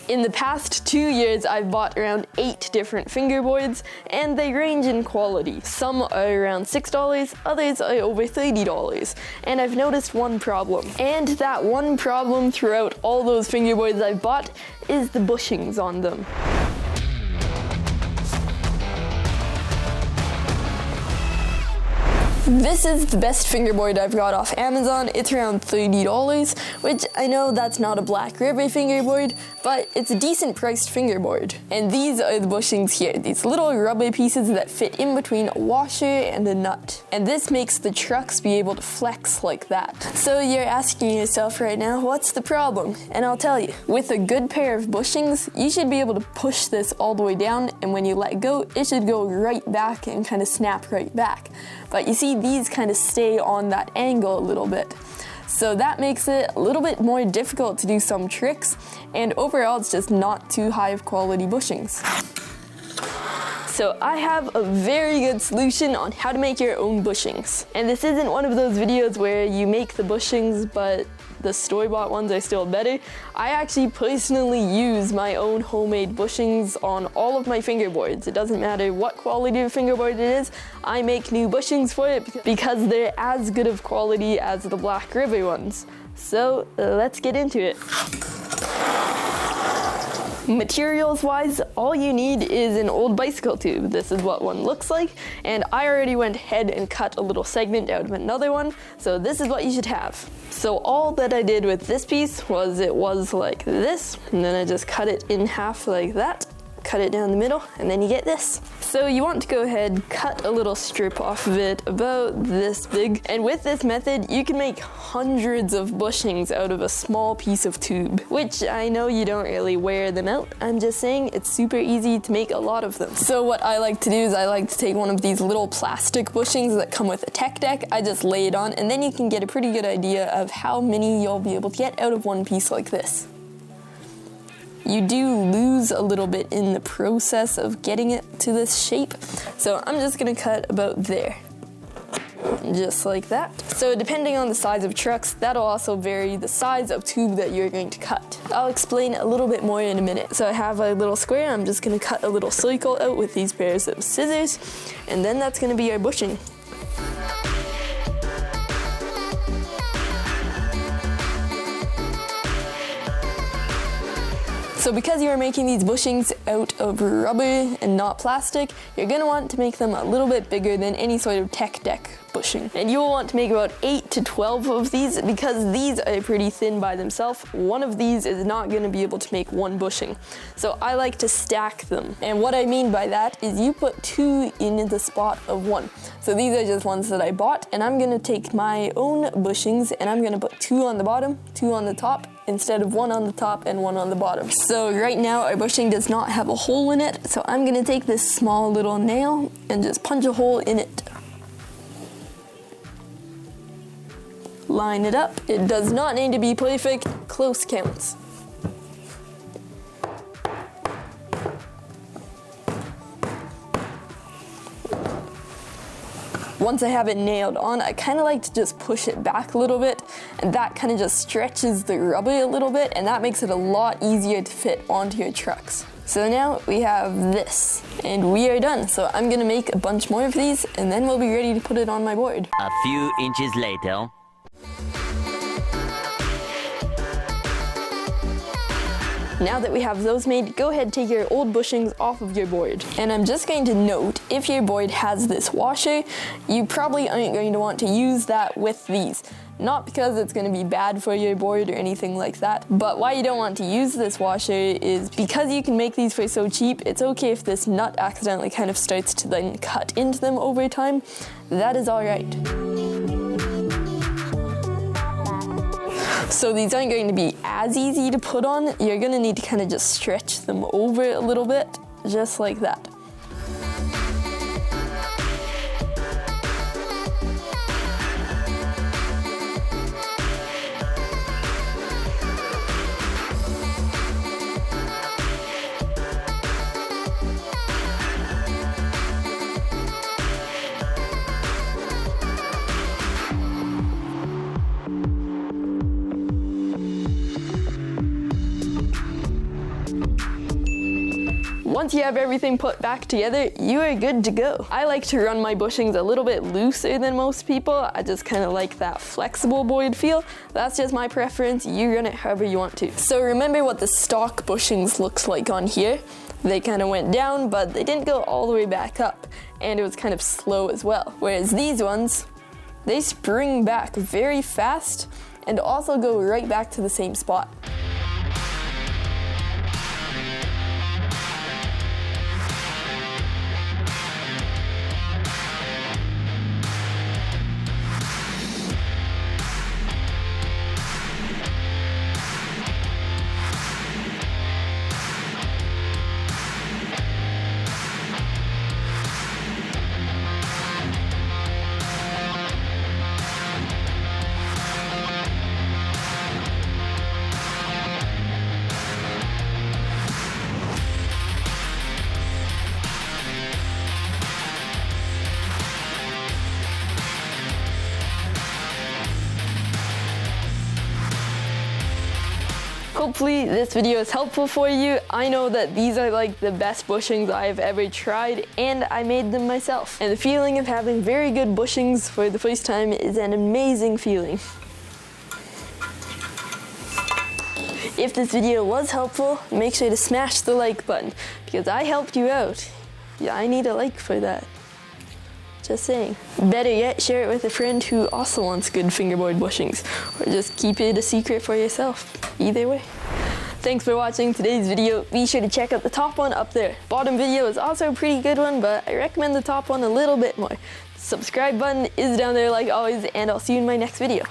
In the past 2 years, I've bought around 8 different fingerboards, and they range in quality. Some are around $6, others are over $30, and I've noticed one problem. And that one problem throughout all those fingerboards I've bought is the bushings on them. This is the best fingerboard I've got off Amazon. It's around $30, which I know that's not a Black River fingerboard, but it's a decent priced fingerboard. And these are the bushings here, these little rubber pieces that fit in between a washer and a nut. And this makes the trucks be able to flex like that. So you're asking yourself right now, what's the problem? And I'll tell you, with a good pair of bushings, you should be able to push this all the way down, and when you let go, it should go right back and kind of snap right back. But you see, these kind of stay on that angle a little bit. So that makes it a little bit more difficult to do some tricks, and overall it's just not too high of quality bushings. So I have a very good solution on how to make your own bushings. And this isn't one of those videos where you make the bushings but the store-bought ones are still better. I actually personally use my own homemade bushings on all of my fingerboards. It doesn't matter what quality of fingerboard it is, I make new bushings for it because they're as good of quality as the Black River ones. So let's get into it. Materials wise, all you need is an old bicycle tube. This is what one looks like, and I already went ahead and cut a little segment out of another one, so this is what you should have. So all that I did with this piece was it was like this, and then I just cut it in half like that, cut it down the middle, and then you get this. So you want to go ahead, cut a little strip off of it about this big, and with this method you can make hundreds of bushings out of a small piece of tube, which I know you don't really wear them out. I'm just saying it's super easy to make a lot of them. So what I like to do is I like to take one of these little plastic bushings that come with a tech deck, I just lay it on, and then you can get a pretty good idea of how many you'll be able to get out of one piece like this. You do lose a little bit in the process of getting it to this shape, so I'm just gonna cut about there. Just like that. So depending on the size of trucks, that'll also vary the size of tube that you're going to cut. I'll explain a little bit more in a minute. So I have a little square, I'm just gonna cut a little circle out with these pairs of scissors, and then that's gonna be our bushing. So because you are making these bushings out of rubber and not plastic, you're gonna want to make them a little bit bigger than any sort of tech deck bushing. And you will want to make about 8 to 12 of these because these are pretty thin by themselves. One of these is not gonna be able to make one bushing. So I like to stack them. And what I mean by that is you put 2 in the spot of 1. So these are just ones that I bought, and I'm gonna take my own bushings and I'm gonna put 2 on the bottom, 2 on the top, instead of 1 on the top and 1 on the bottom. So right now our bushing does not have a hole in it, so I'm gonna take this small little nail and just punch a hole in it. Line it up. It does not need to be perfect, close counts. Once I have it nailed on, I kind of like to just push it back a little bit, and that kind of just stretches the rubber a little bit, and that makes it a lot easier to fit onto your trucks. So now we have this, and we are done. So I'm gonna make a bunch more of these, and then we'll be ready to put it on my board. A few inches later. Now that we have those made, go ahead and take your old bushings off of your board. And I'm just going to note, if your board has this washer, you probably aren't going to want to use that with these. Not because it's going to be bad for your board or anything like that, but why you don't want to use this washer is because you can make these for so cheap, it's okay if this nut accidentally kind of starts to then cut into them over time. That is alright. So these aren't going to be as easy to put on. You're gonna need to kind of just stretch them over a little bit, just like that. Once you have everything put back together, you are good to go. I like to run my bushings a little bit looser than most people. I just kind of like that flexible board feel. That's just my preference. You run it however you want to. So remember what the stock bushings looks like on here. They kind of went down, but they didn't go all the way back up, and it was kind of slow as well. Whereas these ones, they spring back very fast and also go right back to the same spot. Hopefully this video is helpful for you. I know that these are like the best bushings I've ever tried, and I made them myself. And the feeling of having very good bushings for the first time is an amazing feeling. If this video was helpful, make sure to smash the like button, because I helped you out. Yeah, I need a like for that. Just saying. Better yet, share it with a friend who also wants good fingerboard bushings, or just keep it a secret for yourself. Either way. Thanks for watching today's video. Be sure to check out the top one up there. Bottom video is also a pretty good one, but I recommend the top one a little bit more. The subscribe button is down there like always, and I'll see you in my next video.